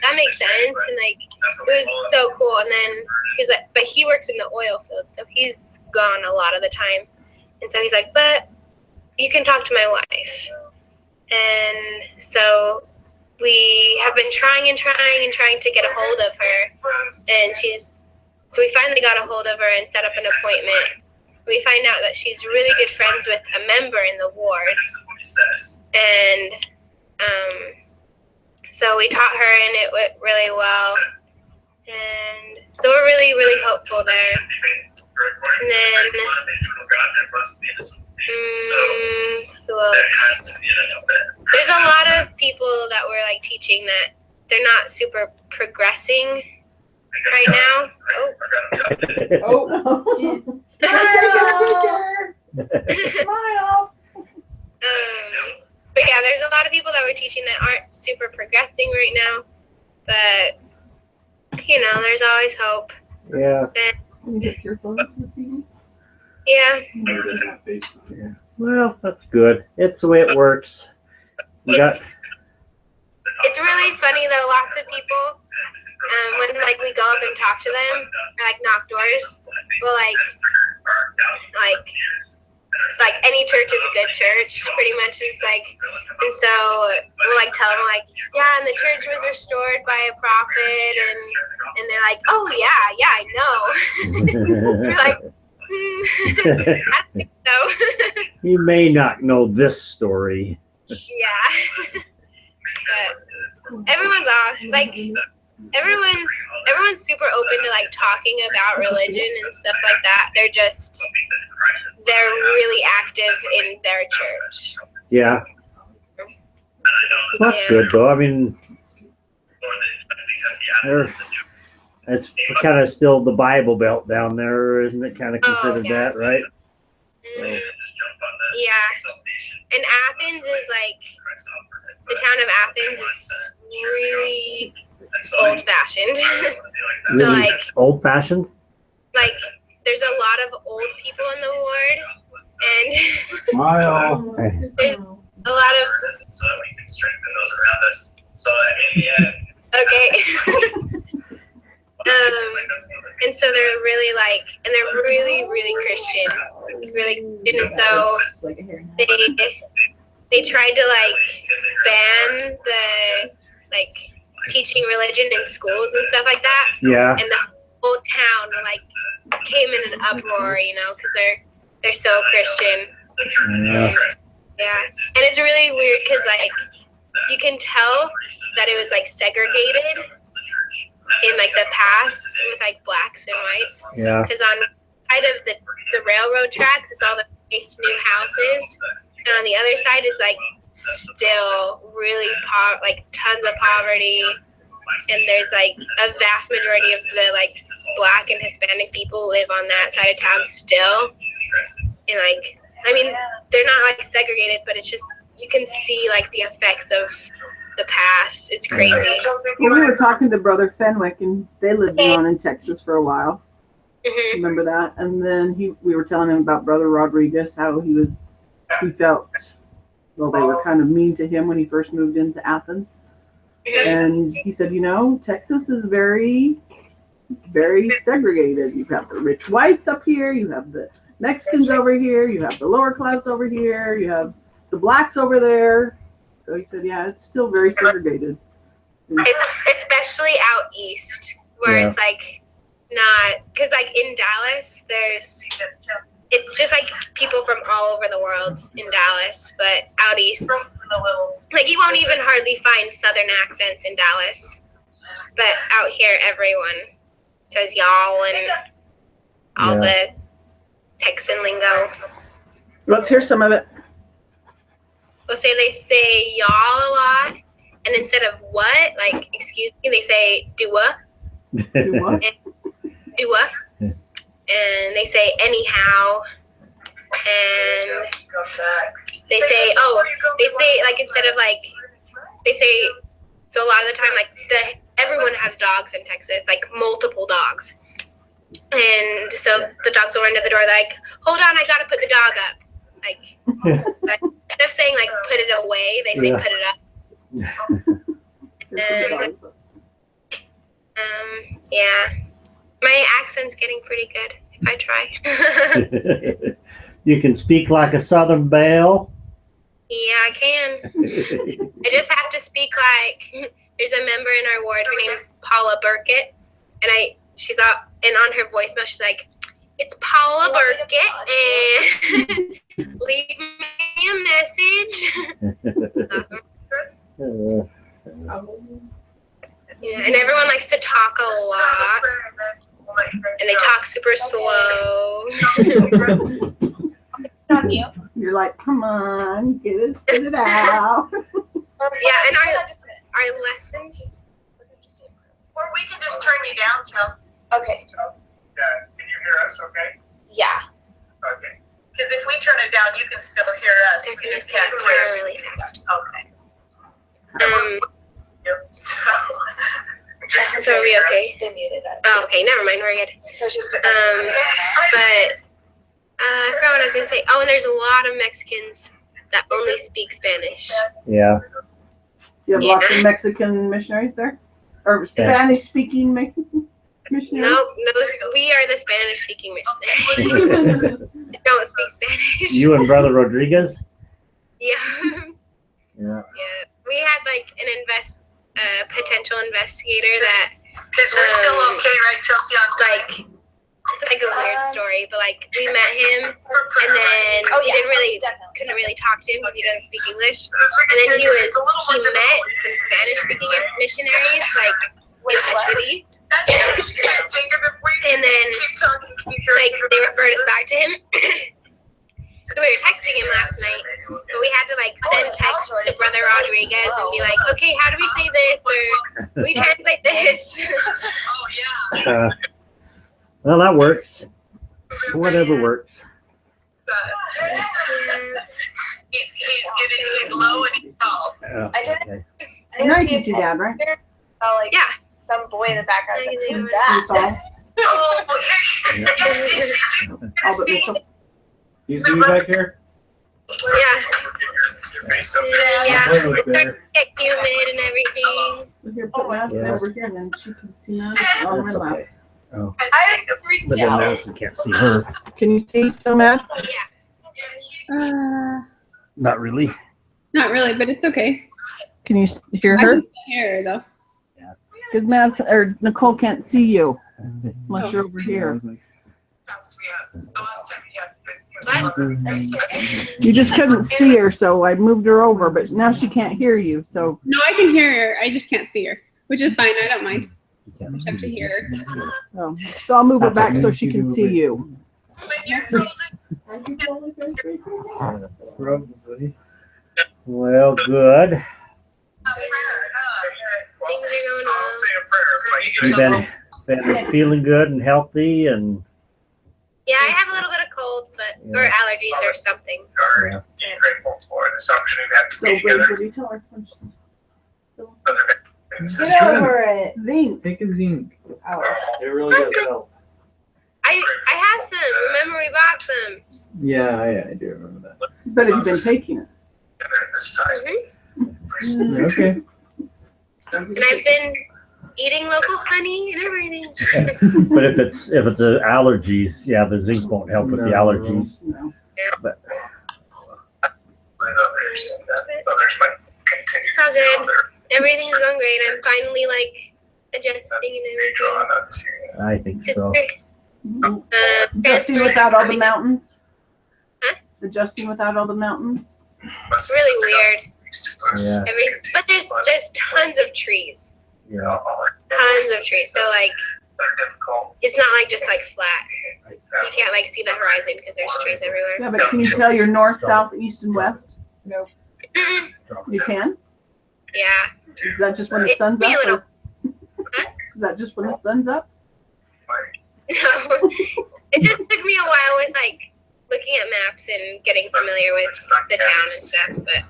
[SPEAKER 4] that makes sense, and like it was so cool. And then he's like, but he works in the oil field, so he's gone a lot of the time, and so he's like, but you can talk to my wife. And so we have been trying to get a hold of her, and so we finally got a hold of her and set up an appointment. We find out that she's really good friends with a member in the ward, and so we taught her, and it went really well, and so we're really, really hopeful there. And then who else? There's a lot of people that we're like teaching that they're not super progressing right now.
[SPEAKER 1] Oh. Smile.
[SPEAKER 4] But yeah, there's a lot of people that we're teaching that aren't super progressing right now. But you know, there's always hope.
[SPEAKER 7] Yeah.
[SPEAKER 1] Can you get your phone to the TV?
[SPEAKER 4] Yeah.
[SPEAKER 7] Yeah. Well, that's good. It's the way it works.
[SPEAKER 4] It's really funny though. Lots of people, when like we go up and talk to them or like knock doors, well, like any church is a good church, pretty much is like, and so we'll like tell them like, yeah, and the church was restored by a prophet, and they're like, oh yeah, I know. We're like, I don't think so.
[SPEAKER 7] You may not know this story.
[SPEAKER 4] Yeah. But everyone's awesome. Like everyone's super open to like talking about religion and stuff like that. They're really active in their church.
[SPEAKER 7] Yeah. That's good though. I mean, it's kind of still the Bible Belt down there, isn't it? Kind of considered that, right? So.
[SPEAKER 4] Yeah. And Athens is like, the town of Athens is really old-fashioned. So
[SPEAKER 7] Really
[SPEAKER 4] like
[SPEAKER 7] old-fashioned?
[SPEAKER 4] Like there's a lot of old people in the ward, and
[SPEAKER 3] Smile.
[SPEAKER 4] there's a lot of. So we can strengthen those around us. So okay. And so they're really like, and they're really, really Christian, really, and so they tried to like ban the like teaching religion in schools and stuff like that.
[SPEAKER 7] Yeah.
[SPEAKER 4] And the whole town like came in an uproar, you know, because they're so Christian.
[SPEAKER 7] Yeah.
[SPEAKER 4] Yeah, and it's really weird because like you can tell that it was like segregated in like the past with like blacks and whites.
[SPEAKER 7] Yeah.
[SPEAKER 4] Because on side of the railroad tracks, it's all the nice new houses, And on the other side is like still really like tons of poverty, and there's like a vast majority of the like Black and Hispanic people live on that side of town still. And like, I mean, they're not like segregated, but it's just, you can see like the effects of the past. It's crazy.
[SPEAKER 1] Well, we were talking to Brother Fenwick, and they lived on in Texas for a while.
[SPEAKER 4] Mm-hmm.
[SPEAKER 1] Remember that? And then we were telling him about Brother Rodriguez, how he felt, well, they were kind of mean to him when he first moved into Athens. And he said, Texas is very, very segregated. You have the rich whites up here, you have the Mexicans over here, you have the lower class over here, you have the Blacks over there. So he said, yeah, it's still very segregated.
[SPEAKER 4] It's especially out east, where it's like not, because like in Dallas, it's just like people from all over the world in Dallas, but out east, like you won't even hardly find Southern accents in Dallas. But out here, everyone says y'all and all the Texan lingo.
[SPEAKER 1] Let's hear some of it.
[SPEAKER 4] They say y'all a lot, and instead of what, like excuse me, they say dua. Dua. And they say anyhow, and they say like instead of like, they say, so a lot of the time like everyone has dogs in Texas, like multiple dogs, and so the dogs will run to the door like, hold on, I gotta put the dog up, like instead of saying like put it away, they say put it up. And my accent's getting pretty good if I try.
[SPEAKER 7] You can speak like a Southern belle.
[SPEAKER 4] Yeah, I can. I just have to speak like, there's a member in our ward, her name's Paula Burkett, and she's out, and on her voicemail she's like, it's Paula Burkett, and leave me a message. Awesome. Yeah, and everyone likes to talk a lot, and they talk super slow.
[SPEAKER 1] You're like, come on, get it, spit it out.
[SPEAKER 4] Yeah, and our lessons.
[SPEAKER 6] Or we can just turn you down, Chelsea. Okay.
[SPEAKER 11] Yeah, can you hear us okay?
[SPEAKER 6] Yeah.
[SPEAKER 11] Okay.
[SPEAKER 6] Because if we turn it down, you can still hear us.
[SPEAKER 4] They're
[SPEAKER 6] We
[SPEAKER 4] gonna
[SPEAKER 6] just
[SPEAKER 4] say
[SPEAKER 6] can't hear
[SPEAKER 4] really fast.
[SPEAKER 6] Okay.
[SPEAKER 11] Yep.
[SPEAKER 4] So are we okay?
[SPEAKER 6] They muted us.
[SPEAKER 4] Oh, okay, never mind, we're good.
[SPEAKER 6] So it's just
[SPEAKER 4] But I forgot what I was gonna say. Oh, and there's a lot of Mexicans that only speak Spanish.
[SPEAKER 7] Yeah.
[SPEAKER 1] You have lots of Mexican missionaries there? Or Spanish-speaking Mexican missionaries?
[SPEAKER 4] No, we are the Spanish-speaking missionaries. They don't speak Spanish.
[SPEAKER 7] You and Brother Rodriguez?
[SPEAKER 4] Yeah.
[SPEAKER 7] Yeah.
[SPEAKER 4] Yeah. We had like an potential investigator that.
[SPEAKER 6] because we're still okay, right, Chelsea?
[SPEAKER 4] Like, it's like a weird story, but like we met him, and then couldn't really talk to him because he doesn't speak English. And then he met some Spanish-speaking missionaries like in the city, and then like they referred us back to him. So we were texting him last night, but we had to like send texts to Brother Rodriguez and be like, okay, how do we say this, or we translate this?
[SPEAKER 7] Well, that works. Whatever works.
[SPEAKER 6] He's low and he's tall.
[SPEAKER 7] Okay.
[SPEAKER 1] I know you can see Dad, right?
[SPEAKER 6] Like some boy in the background. Like, who's that?
[SPEAKER 1] Albert Mitchell.
[SPEAKER 3] You see me back here?
[SPEAKER 4] Yeah. It's starting to get humid and everything.
[SPEAKER 1] We're here, put Madison over here, and then she can see Madison on my lap.
[SPEAKER 7] Oh.
[SPEAKER 6] I freaked
[SPEAKER 7] But then
[SPEAKER 6] out.
[SPEAKER 7] Madison can't see her.
[SPEAKER 1] Can you see still, Mad?
[SPEAKER 2] Not really.
[SPEAKER 5] Not really, but it's okay.
[SPEAKER 1] Can you hear
[SPEAKER 5] I
[SPEAKER 1] her?
[SPEAKER 5] can still hear her though.
[SPEAKER 1] Because Madison or Nicole can't see you unless you're over here. You just couldn't see her, so I moved her over, but now she can't hear you. So
[SPEAKER 5] No, I can hear her. I just can't see her, which is fine. I don't mind. I have to hear her.
[SPEAKER 1] so I'll move her back so she can see you. Aren't you totally finished right now?
[SPEAKER 8] Probably.
[SPEAKER 7] Well, good. You've been feeling good and healthy and
[SPEAKER 4] Yeah, I have a little bit of cold, but or allergies or something.
[SPEAKER 7] yeah.
[SPEAKER 11] Grateful for this opportunity to have to
[SPEAKER 1] So,
[SPEAKER 11] be
[SPEAKER 1] Briggs,
[SPEAKER 11] together.
[SPEAKER 1] what do you tell her?
[SPEAKER 9] Get over it.
[SPEAKER 1] Zinc.
[SPEAKER 8] Take a zinc.
[SPEAKER 9] Oh.
[SPEAKER 3] It really does help.
[SPEAKER 4] I have some. Remember we bought some.
[SPEAKER 8] Yeah, I do remember that.
[SPEAKER 1] But have you been taking it?
[SPEAKER 11] This time.
[SPEAKER 8] Yeah, okay.
[SPEAKER 4] And I've been eating local honey and everything.
[SPEAKER 7] But if it's allergies, yeah, the zinc won't help with the
[SPEAKER 8] No.
[SPEAKER 7] allergies.
[SPEAKER 1] No.
[SPEAKER 7] But
[SPEAKER 11] Others might continue
[SPEAKER 4] It's all
[SPEAKER 11] to feel
[SPEAKER 4] good.
[SPEAKER 11] their
[SPEAKER 4] Everything's going great. I'm finally like adjusting and
[SPEAKER 11] be drawn
[SPEAKER 4] everything.
[SPEAKER 11] up to.
[SPEAKER 7] I think so.
[SPEAKER 1] Adjusting without all the mountains?
[SPEAKER 4] Huh?
[SPEAKER 1] Adjusting without all the mountains?
[SPEAKER 4] It's really weird.
[SPEAKER 7] Yeah.
[SPEAKER 4] But there's tons of trees.
[SPEAKER 7] Yeah.
[SPEAKER 4] Tons of trees. So like it's not like just like flat. You can't like see the horizon because there's trees everywhere.
[SPEAKER 1] Yeah, but can you tell your north, south, east, and west?
[SPEAKER 9] Nope.
[SPEAKER 4] Mm-mm.
[SPEAKER 1] You can?
[SPEAKER 4] Yeah.
[SPEAKER 1] Is that just when the
[SPEAKER 4] It's
[SPEAKER 1] sun's
[SPEAKER 4] me a
[SPEAKER 1] up?
[SPEAKER 4] little.
[SPEAKER 1] Or, is that just when the sun's up?
[SPEAKER 4] No. It just took me a while with like looking at maps and getting familiar with the town and stuff. But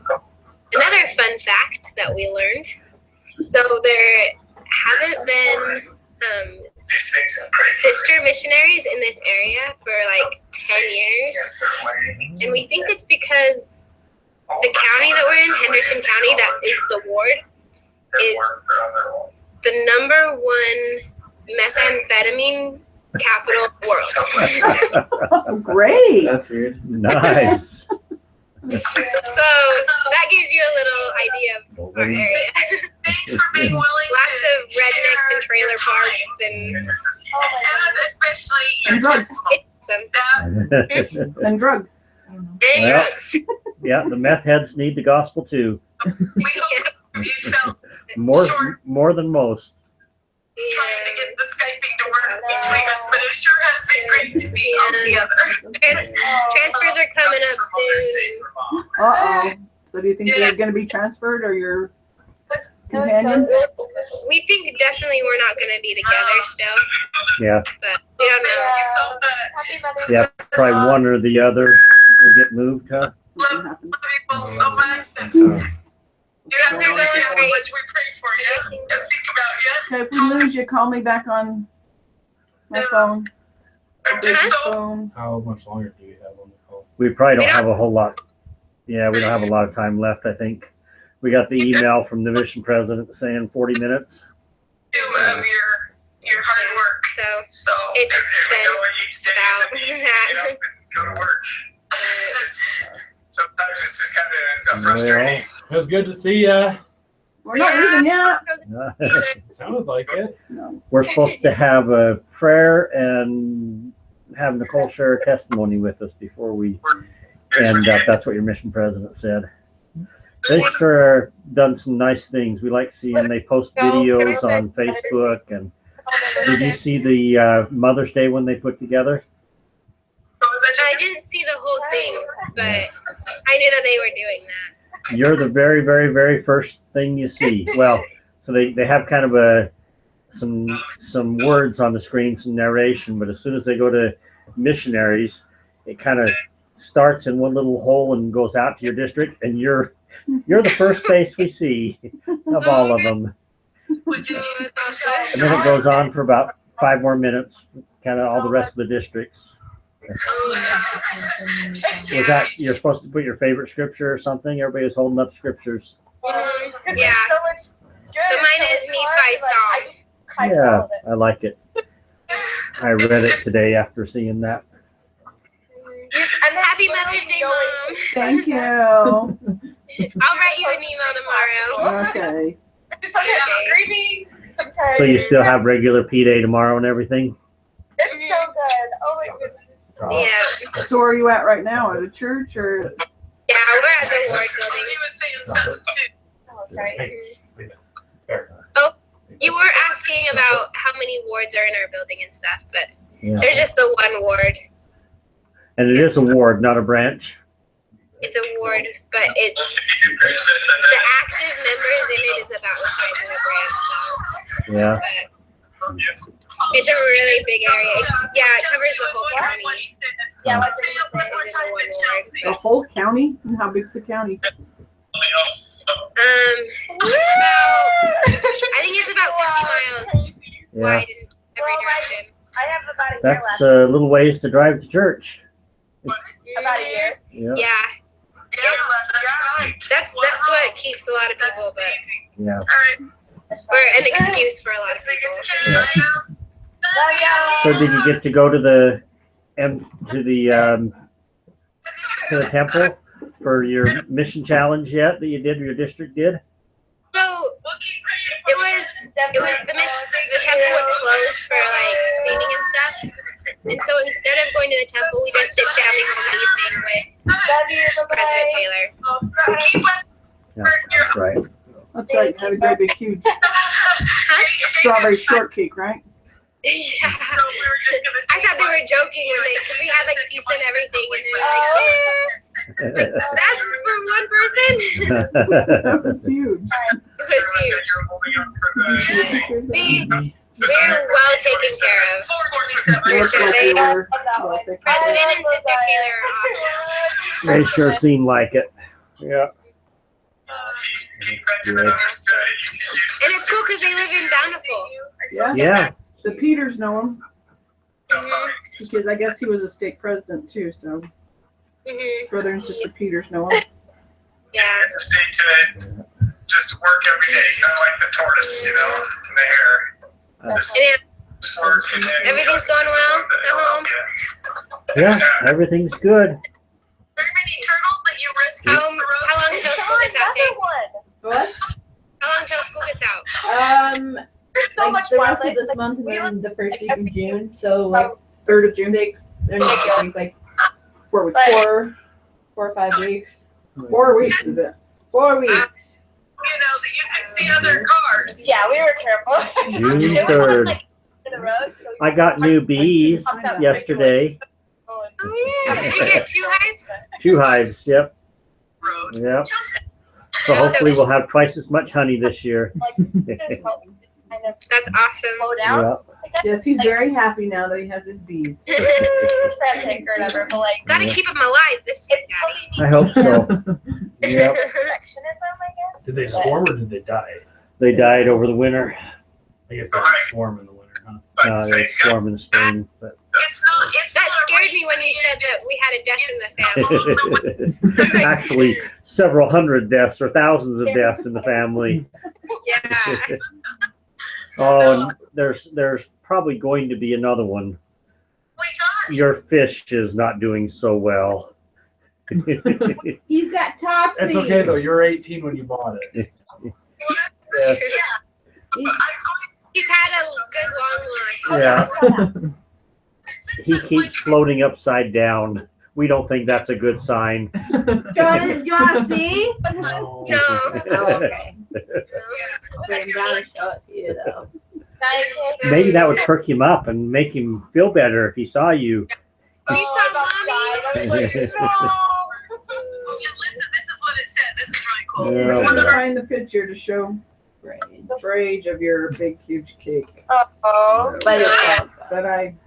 [SPEAKER 4] another fun fact that we learned. So there haven't been sister missionaries in this area for like 10 years. And we think it's because the county that we're in, Henderson County, that is the ward, is the #1 methamphetamine capital of the world.
[SPEAKER 1] Great.
[SPEAKER 8] That's weird.
[SPEAKER 7] Nice.
[SPEAKER 4] So that gives you a little idea of our area.
[SPEAKER 11] Thanks for being willing
[SPEAKER 4] Lots of rednecks and trailer parks and
[SPEAKER 11] especially
[SPEAKER 1] And drugs.
[SPEAKER 4] some
[SPEAKER 1] And drugs.
[SPEAKER 4] and
[SPEAKER 7] Well,
[SPEAKER 4] drugs.
[SPEAKER 7] Yeah, the meth heads need the gospel too.
[SPEAKER 11] we hope you felt
[SPEAKER 7] More than most.
[SPEAKER 11] trying to get the Skyping to work between us, but it sure has been great to be all together.
[SPEAKER 4] Transfers are coming up soon.
[SPEAKER 1] Uh-oh. So do you think you're going to be transferred or your companion?
[SPEAKER 4] We think definitely we're not going to be together still,
[SPEAKER 7] Yeah,
[SPEAKER 4] but we don't know.
[SPEAKER 11] Thank you so much.
[SPEAKER 9] Happy Mother's
[SPEAKER 7] yeah,
[SPEAKER 9] Day.
[SPEAKER 7] probably one or the other will get moved, huh?
[SPEAKER 1] Something happened.
[SPEAKER 11] Love you both so much. You have no idea how much we pray for you and think about you.
[SPEAKER 1] Okay, if we lose you, call me back on my phone. Business phone.
[SPEAKER 3] How much longer do you have on the call?
[SPEAKER 7] We probably don't have a whole lot. Yeah, we don't have a lot of time left, I think. We got the email from the mission president saying 40 minutes.
[SPEAKER 11] You your hard work.
[SPEAKER 4] So
[SPEAKER 11] So
[SPEAKER 4] It's
[SPEAKER 11] you know, each day
[SPEAKER 4] about
[SPEAKER 11] isn't easy to get up and go to work. Sometimes it's just kind of frustrating.
[SPEAKER 3] It was good to see ya.
[SPEAKER 1] We're not leaving yet.
[SPEAKER 3] Sounded like it.
[SPEAKER 1] No.
[SPEAKER 7] We're supposed to have a prayer and have Nicole share her testimony with us before we end up. That's what your mission president said. They sure done some nice things. We like seeing they post videos on Facebook. And did you see the Mother's Day one they put together?
[SPEAKER 4] I didn't see the whole thing, but I knew that they were doing that.
[SPEAKER 7] You're the very, very, very first thing you see. Well, so they have kind of some words on the screen, some narration, but as soon as they go to missionaries, it kind of starts in one little hole and goes out to your district, and you're the first face we see of all of them. And then it goes on for about 5 more minutes, kind of all the rest of the districts. Was that you're supposed to put your favorite scripture or something? Everybody was holding up scriptures.
[SPEAKER 4] Yeah. So mine is Nephi Psalms.
[SPEAKER 7] Yeah, I like it. I read it today after seeing that.
[SPEAKER 4] And Happy Mother's Day, Mom.
[SPEAKER 1] Thank you.
[SPEAKER 4] I'll write you an email tomorrow.
[SPEAKER 1] Okay.
[SPEAKER 6] Screaming sometimes.
[SPEAKER 7] So you still have regular P-Day tomorrow and everything?
[SPEAKER 6] It's so good. Oh my goodness.
[SPEAKER 4] Yeah.
[SPEAKER 1] So where are you at right now? At a church or?
[SPEAKER 4] Yeah, we're at the ward building.
[SPEAKER 11] He was saying something too.
[SPEAKER 6] Oh, sorry.
[SPEAKER 4] Oh, you were asking about how many wards are in our building and stuff, but
[SPEAKER 7] Yeah.
[SPEAKER 4] there's just the one ward.
[SPEAKER 7] And it is a ward, not a branch.
[SPEAKER 4] It's a ward, but it's the active members in it is about the size of a branch. So,
[SPEAKER 7] Yeah.
[SPEAKER 4] but it's a really big area. Yeah, it covers the whole county.
[SPEAKER 6] Yeah,
[SPEAKER 4] It's in the one ward.
[SPEAKER 1] The whole county? And how big's the county?
[SPEAKER 4] I think it's about 50 miles
[SPEAKER 7] Yeah.
[SPEAKER 4] wide in every direction.
[SPEAKER 6] I have about a year
[SPEAKER 7] That's
[SPEAKER 6] left.
[SPEAKER 7] a little ways to drive to church.
[SPEAKER 6] About a year.
[SPEAKER 7] Yeah.
[SPEAKER 4] Yeah. That's what keeps a lot of people, but
[SPEAKER 7] Yeah.
[SPEAKER 4] or an excuse for a lot of people.
[SPEAKER 7] So did you get to go to the temple for your mission challenge yet that you did, your district did?
[SPEAKER 4] So it was the temple was closed for like cleaning and stuff. And so instead of going to the temple, we just did family home evening with President Taylor.
[SPEAKER 7] Yeah, that's right.
[SPEAKER 1] That's right. Had a great big huge strawberry shortcake, right?
[SPEAKER 4] Yeah. I thought they were joking when because we had like pizza and everything, and they're like, "That's for one person."
[SPEAKER 1] That was huge.
[SPEAKER 4] It was huge. We're well taken care of.
[SPEAKER 1] Looks like they were.
[SPEAKER 4] President and Sister Taylor are awesome.
[SPEAKER 7] They sure seem like it. Yeah.
[SPEAKER 4] And it's cool because they live in Bountiful.
[SPEAKER 1] Yeah.
[SPEAKER 7] Yeah.
[SPEAKER 1] The Peters know him. Because I guess he was a stake president too, so brother and sister Peters know him.
[SPEAKER 4] Yeah.
[SPEAKER 11] It's a state today. Just work every day, kind of like the tortoise, you know, in the hair. Just work and then
[SPEAKER 4] Everything's going well at home.
[SPEAKER 7] Yeah, everything's good.
[SPEAKER 11] Very many turtles that you rescued.
[SPEAKER 4] How long until school gets out, Jake?
[SPEAKER 9] What?
[SPEAKER 4] How long until school gets out?
[SPEAKER 6] There's so
[SPEAKER 9] Like
[SPEAKER 6] much
[SPEAKER 9] the rest of
[SPEAKER 6] wildlife.
[SPEAKER 9] this month and then the first week of June. So like
[SPEAKER 1] 3rd of June.
[SPEAKER 9] 6 or not 6 weeks, like
[SPEAKER 1] 4 weeks.
[SPEAKER 9] 4 or 5 weeks.
[SPEAKER 1] 4 weeks is it?
[SPEAKER 9] 4 weeks.
[SPEAKER 11] You know, that you can see other cars.
[SPEAKER 6] Yeah, we were careful.
[SPEAKER 7] June 3rd.
[SPEAKER 6] In the road, so
[SPEAKER 7] I got new bees yesterday.
[SPEAKER 4] Oh yeah. Did you get 2 hives?
[SPEAKER 7] 2 hives, yep.
[SPEAKER 11] Road.
[SPEAKER 7] Yep. So hopefully we'll have twice as much honey this year.
[SPEAKER 4] That's awesome.
[SPEAKER 6] slow down.
[SPEAKER 7] Yep.
[SPEAKER 1] Yes, he's very happy now that he has his bees.
[SPEAKER 6] It's frantic or whatever, but like
[SPEAKER 4] Gotta keep them alive this week,
[SPEAKER 6] it's
[SPEAKER 7] I hope so. Yep.
[SPEAKER 6] perfectionism, I guess.
[SPEAKER 3] Did they
[SPEAKER 6] but-
[SPEAKER 3] swarm or did they die?
[SPEAKER 7] They died over the winter.
[SPEAKER 3] I guess they swarm in the winter, huh?
[SPEAKER 7] They swarm in the spring. But
[SPEAKER 4] That scared me when you said that we had a death in the family.
[SPEAKER 7] actually, several hundred deaths or thousands of deaths in the family.
[SPEAKER 4] Yeah.
[SPEAKER 7] Oh, and there's probably going to be another one. Your fish is not doing so well.
[SPEAKER 10] He's got topsy.
[SPEAKER 3] That's okay though. You were 18 when you bought it.
[SPEAKER 7] Yes.
[SPEAKER 4] He's had a good long life.
[SPEAKER 7] Yeah. He keeps floating upside down. We don't think that's a good sign.
[SPEAKER 10] Do you wanna see?
[SPEAKER 3] No.
[SPEAKER 4] No.
[SPEAKER 9] Oh, okay. I'm down to show it to you though.
[SPEAKER 7] Maybe that would perk him up and make him feel better if he saw you.
[SPEAKER 4] You saw mommy.
[SPEAKER 11] Listen, this is what it said. This is really cool.
[SPEAKER 1] I
[SPEAKER 7] Yeah.
[SPEAKER 1] want to find the picture to show rage of your big huge cake.
[SPEAKER 6] Oh.
[SPEAKER 9] But it's
[SPEAKER 1] But I'm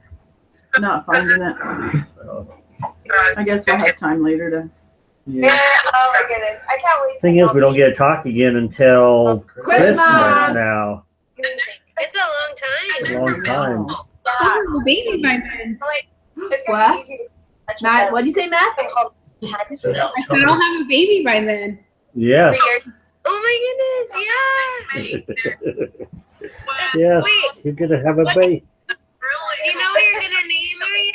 [SPEAKER 1] not finding it. I guess we'll have time later to.
[SPEAKER 6] Yeah. Oh my goodness. I can't wait.
[SPEAKER 7] Thing is, we don't get to talk again until Christmas now.
[SPEAKER 4] It's a long time.
[SPEAKER 7] A long time.
[SPEAKER 5] I'll have a baby by then.
[SPEAKER 6] It's gonna
[SPEAKER 9] What?
[SPEAKER 6] be easy to catch
[SPEAKER 9] Matt,
[SPEAKER 6] up.
[SPEAKER 9] what'd you say, Matt?
[SPEAKER 5] I said I'll have a baby by then.
[SPEAKER 7] Yes.
[SPEAKER 4] Oh my goodness, yeah.
[SPEAKER 7] Yes. You're gonna have a baby.
[SPEAKER 4] Do you know what you're gonna name her yet?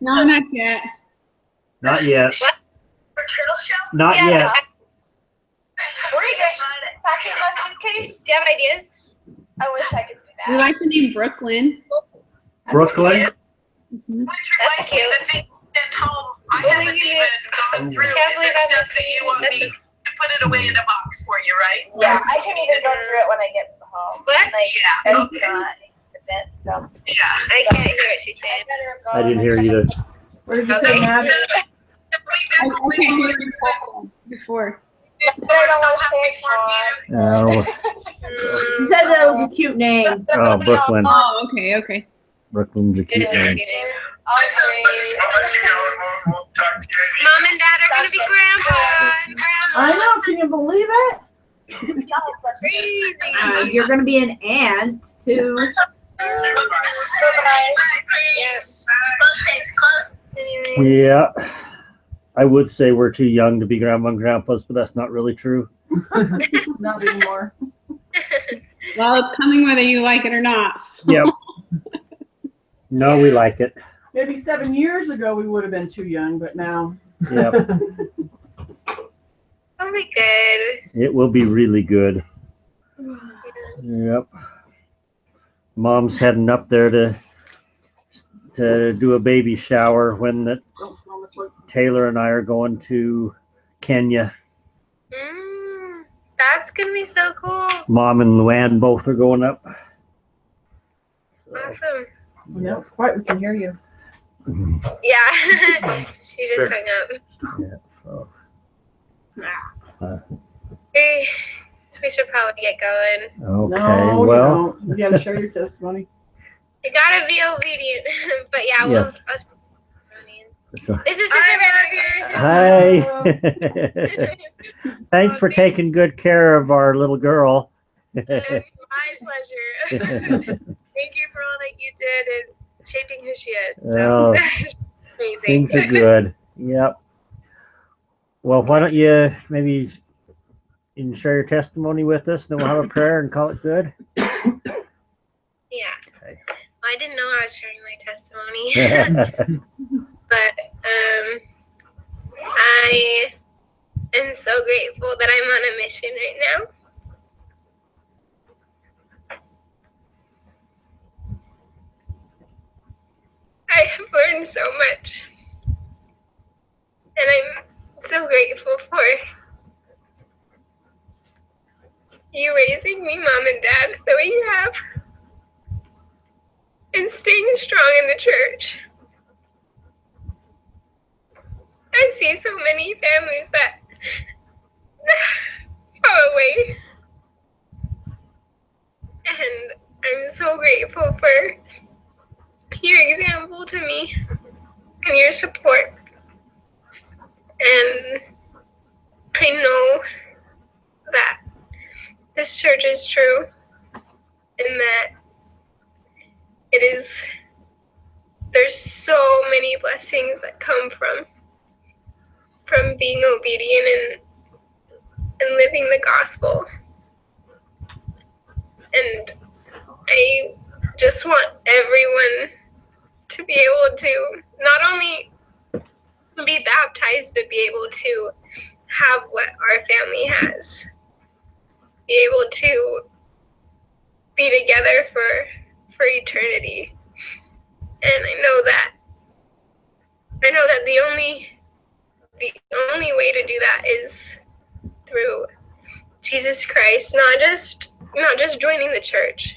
[SPEAKER 5] No, not yet.
[SPEAKER 7] Not yet.
[SPEAKER 11] Turtle shell?
[SPEAKER 7] Not
[SPEAKER 4] Yeah.
[SPEAKER 7] yet.
[SPEAKER 6] Where are you going? Packing my suitcase?
[SPEAKER 4] Do you have ideas?
[SPEAKER 6] I wish I could do
[SPEAKER 5] We
[SPEAKER 6] that.
[SPEAKER 5] like the name Brooklyn.
[SPEAKER 7] Brooklyn.
[SPEAKER 5] Mhm.
[SPEAKER 4] That's cute.
[SPEAKER 11] At home, I haven't even gone through. Is there stuff that you want me to put it away in a box for you, right?
[SPEAKER 6] Yeah, I can even go through it when I get home.
[SPEAKER 4] What?
[SPEAKER 6] Like,
[SPEAKER 11] Yeah.
[SPEAKER 6] it's not a bit, so.
[SPEAKER 11] Yeah.
[SPEAKER 4] I can't hear what she's saying.
[SPEAKER 6] I better go
[SPEAKER 7] I didn't
[SPEAKER 6] on
[SPEAKER 7] hear
[SPEAKER 6] my
[SPEAKER 7] you.
[SPEAKER 6] second-
[SPEAKER 1] What did you say, Matt?
[SPEAKER 5] I can't hear you before.
[SPEAKER 7] Oh,
[SPEAKER 1] She said that was a cute name.
[SPEAKER 7] oh, Brooklyn.
[SPEAKER 5] Oh, okay.
[SPEAKER 7] Brooklyn's a cute name.
[SPEAKER 11] I'll let you go and we'll talk to you.
[SPEAKER 4] Mom and Dad are gonna be grandpa and grandma.
[SPEAKER 1] I know. Can you believe it?
[SPEAKER 4] Crazy.
[SPEAKER 10] You're gonna be an aunt too.
[SPEAKER 4] Yes. Close. Anyway.
[SPEAKER 7] Yeah. I would say we're too young to be grandma and grandpas, but that's not really true.
[SPEAKER 1] Not anymore.
[SPEAKER 5] Well, it's coming whether you like it or not.
[SPEAKER 7] Yep. No, we like it.
[SPEAKER 1] Maybe 7 years ago we would have been too young, but now.
[SPEAKER 7] Yep.
[SPEAKER 4] That'll be good.
[SPEAKER 7] It will be really good. Yep. Mom's heading up there to do a baby shower when Taylor and I are going to Kenya.
[SPEAKER 4] That's gonna be so cool.
[SPEAKER 7] Mom and Luann both are going up.
[SPEAKER 4] Awesome.
[SPEAKER 1] No, it's quiet. We can hear you.
[SPEAKER 4] Yeah. She just hung up.
[SPEAKER 7] Yeah, so.
[SPEAKER 4] We should probably get going.
[SPEAKER 7] Okay,
[SPEAKER 1] No,
[SPEAKER 7] well.
[SPEAKER 1] you gotta share your testimony.
[SPEAKER 4] You gotta be obedient. But yeah,
[SPEAKER 7] Yes. So,
[SPEAKER 4] This is Sister Baugh.
[SPEAKER 7] hi. Thanks for taking good care of our little girl.
[SPEAKER 4] It's my pleasure. Thank you for all that you did and shaping who she is. So
[SPEAKER 7] Oh,
[SPEAKER 4] amazing.
[SPEAKER 7] things are good. Yep. Well, why don't you maybe share your testimony with us, then we'll have a prayer and call it good.
[SPEAKER 4] Yeah.
[SPEAKER 7] Okay.
[SPEAKER 4] Well, I didn't know I was sharing my testimony. But I am so grateful that I'm on a mission right now. I have learned so much. And I'm so grateful for you raising me, Mom and Dad, the way you have. And staying strong in the church. I see so many families that fall away. And I'm so grateful for your example to me and your support. And I know that this church is true and that there's so many blessings that come from being obedient and living the gospel. And I just want everyone to be able to not only be baptized, but be able to have what our family has. Be able to be together for eternity. And I know that the only way to do that is through Jesus Christ, not just joining the church,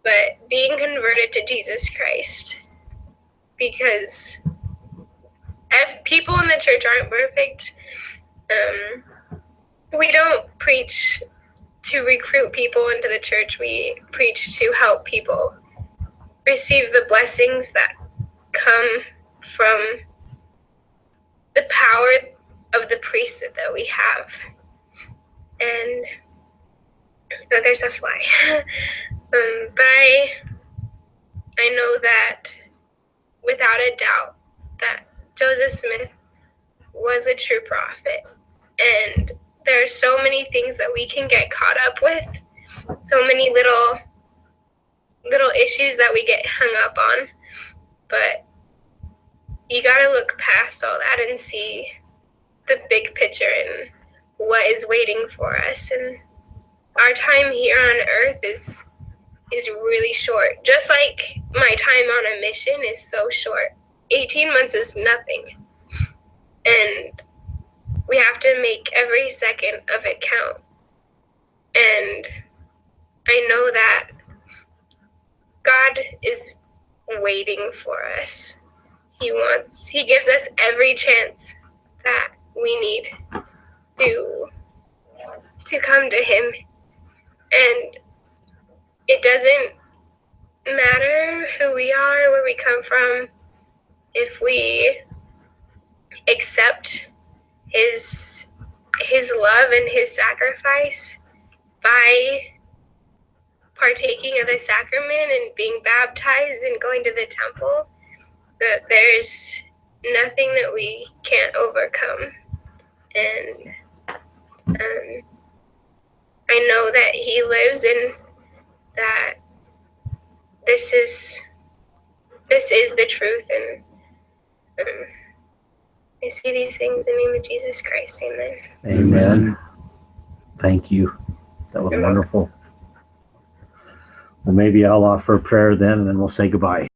[SPEAKER 4] but being converted to Jesus Christ. Because if people in the church aren't perfect, we don't preach to recruit people into the church. We preach to help people receive the blessings that come from the power of the priesthood that we have. And oh, there's a fly. But I know that without a doubt that Joseph Smith was a true prophet. And there are so many things that we can get caught up with, so many little issues that we get hung up on. But you gotta look past all that and see the big picture and what is waiting for us. And our time here on earth is really short. Just like my time on a mission is so short. 18 months is nothing. And we have to make every second of it count. And I know that God is waiting for us. He gives us every chance that we need to come to him. And it doesn't matter who we are, where we come from, if we accept his love and his sacrifice by partaking of the sacrament and being baptized and going to the temple, that there's nothing that we can't overcome. And I know that he lives, and that this is the truth. And I say these things in the name of Jesus Christ. Amen.
[SPEAKER 7] Amen. Thank you. That was wonderful. Well, maybe I'll offer a prayer then, and then we'll say goodbye.